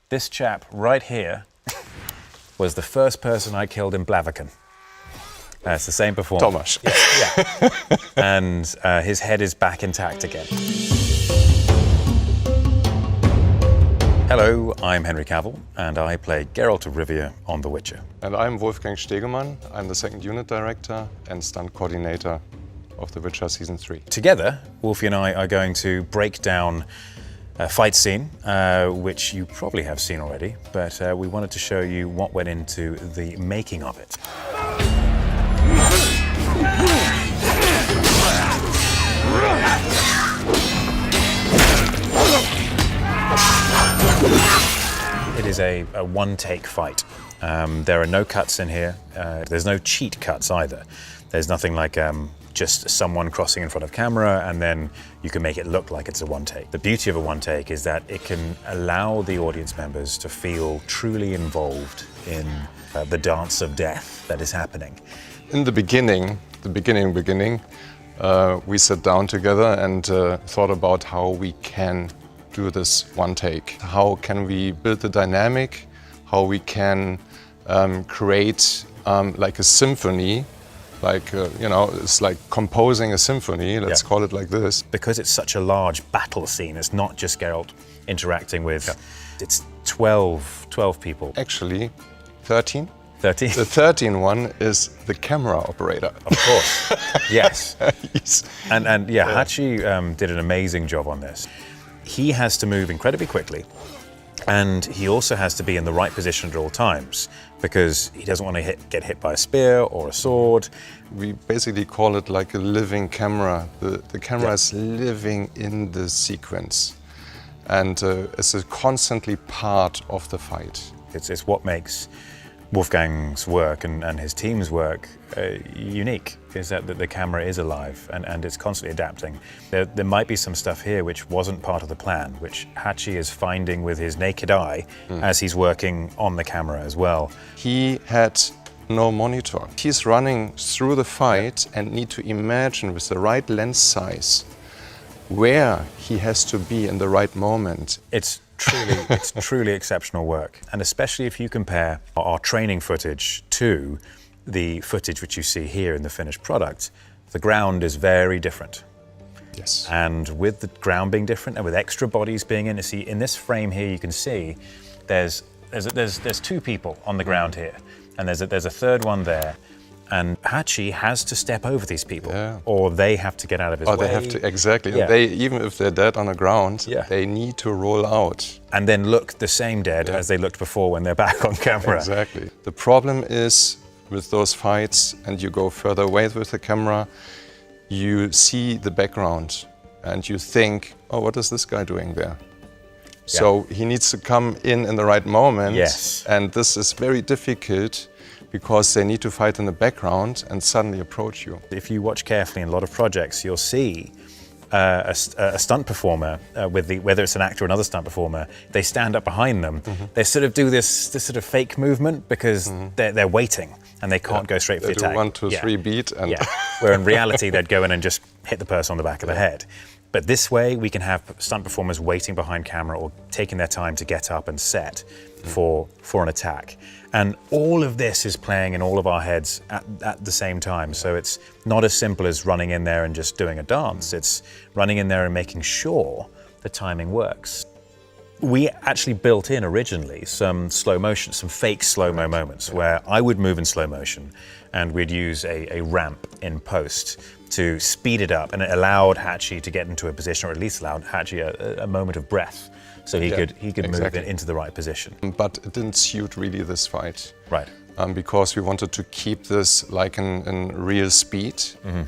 This chap right here was the first person I killed in Blaviken. It's the same performer. Thomas. Yeah. And his head is back intact again. Hello, I'm Henry Cavill, and I play Geralt of Rivia on The Witcher. And I'm Wolfgang Stegemann. I'm the second unit director and stunt coordinator of The Witcher Season 3. Together, Wolfie and I are going to break down a fight scene, which you probably have seen already, but we wanted to show you what went into the making of it. It is a one-take fight. There are no cuts in here. There's no cheat cuts either. There's nothing like just someone crossing in front of camera and then you can make it look like it's a one-take. The beauty of a one-take is that it can allow the audience members to feel truly involved in the dance of death that is happening. In the beginning, we sat down together and thought about how we can do this one take. How can we build the dynamic? How we can create like a symphony, like, it's like composing a symphony, let's call it like this. Because it's such a large battle scene, it's not just Geralt interacting with, it's 12 people. Actually, 13. 13? The 13th one is the camera operator. Of course, yes. And Hachi did an amazing job on this. He has to move incredibly quickly, and he also has to be in the right position at all times because he doesn't want to get hit by a spear or a sword. We basically call it like a living camera. The camera is living in the sequence, and it's a constantly part of the fight. It's what makes Wolfgang's work and his team's work unique, is that the camera is alive and it's constantly adapting. There might be some stuff here which wasn't part of the plan, which Hachi is finding with his naked eye as he's working on the camera as well. He had no monitor. He's running through the fight and need to imagine with the right lens size where he has to be in the right moment. It's truly exceptional work. And especially if you compare our training footage to the footage which you see here in the finished product, the ground is very different. Yes. And with the ground being different and with extra bodies being in, see in this frame here, you can see there's two people on the ground here, and there's a third one there. And Hachi has to step over these people, or they have to get out of his way. Or they have to, exactly. Yeah. And they, even if they're dead on the ground, they need to roll out. And then look the same dead as they looked before when they're back on camera. Exactly. The problem is with those fights, and you go further away with the camera, you see the background and you think, oh, what is this guy doing there? So he needs to come in the right moment. Yes. And this is very difficult, because they need to fight in the background and suddenly approach you. If you watch carefully in a lot of projects, you'll see a stunt performer, whether it's an actor or another stunt performer, they stand up behind them. They sort of do this sort of fake movement because they're waiting and they can't go straight for the attack. 1, 2, 3 beat. And Where in reality, they'd go in and just hit the person on the back of the head. But this way, we can have stunt performers waiting behind camera or taking their time to get up and set for an attack. And all of this is playing in all of our heads at the same time. So it's not as simple as running in there and just doing a dance. It's running in there and making sure the timing works. We actually built in originally some slow motion, some fake slow-mo moments where I would move in slow motion and we'd use a ramp in post to speed it up, and it allowed Hachi to get into a position, or at least allowed Hachi a moment of breath, so he could move into the right position. But it didn't suit really this fight. Right. Because we wanted to keep this like in real speed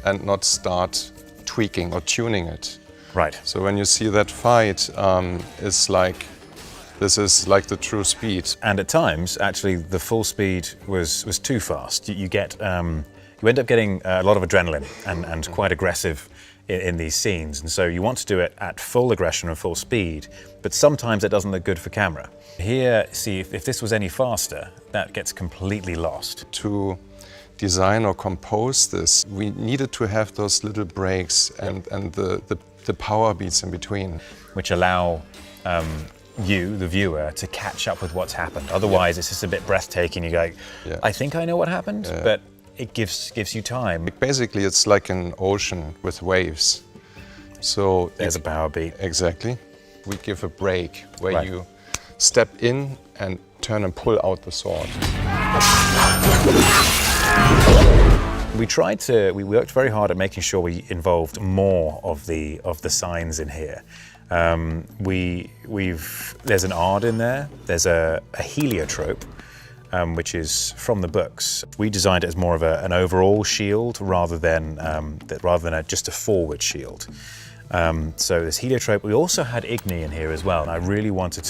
and not start tweaking or tuning it. Right. So when you see that fight, it's like, this is like the true speed. And at times, actually, the full speed was too fast. You end up getting a lot of adrenaline and quite aggressive in these scenes. And so you want to do it at full aggression and full speed, but sometimes it doesn't look good for camera. Here, see, if this was any faster, that gets completely lost. To design or compose this, we needed to have those little breaks and the power beats in between. Which allow you, the viewer, to catch up with what's happened. Otherwise, it's just a bit breathtaking. You go, I think I know what happened, but it gives you time. Basically, it's like an ocean with waves. So there's a power beat. Exactly. We give a break where you step in and turn and pull out the sword. We worked very hard at making sure we involved more of the signs in here. There's an ard in there. There's a heliotrope, which is from the books. We designed it as more of an overall shield rather than just a forward shield. So this heliotrope. We also had Igni in here as well. And we really wanted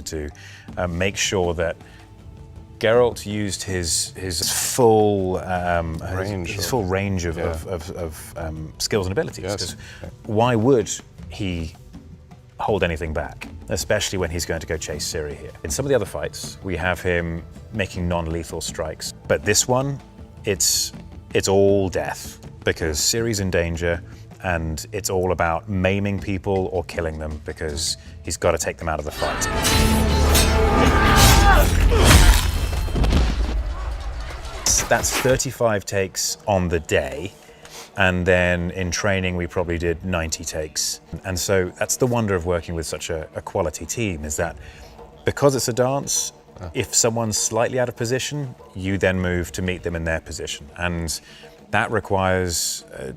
to make sure that Geralt used his full range of skills and abilities. Yes. Why would he hold anything back, especially when he's going to go chase Ciri here? In some of the other fights, we have him making non-lethal strikes, but this one, it's all death because Ciri's in danger, and it's all about maiming people or killing them because he's got to take them out of the fight. That's 35 takes on the day, and then in training we probably did 90 takes. And so that's the wonder of working with such a quality team, is that because it's a dance, if someone's slightly out of position, you then move to meet them in their position, and that requires a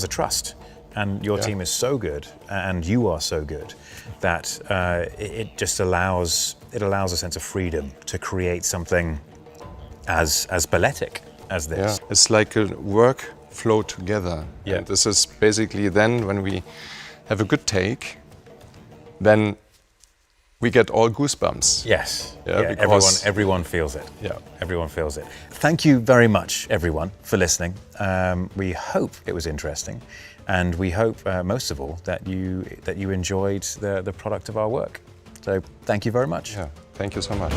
trust. And your team is so good, and you are so good, that it just allows a sense of freedom to create something as balletic as this. Yeah, it's like a work flow together. Yeah. And this is basically then when we have a good take, then we get all goosebumps. Yes. Yeah, everyone feels it. Yeah. Everyone feels it. Thank you very much, everyone, for listening. We hope it was interesting, and we hope most of all that you enjoyed the product of our work. So thank you very much. Yeah. Thank you so much.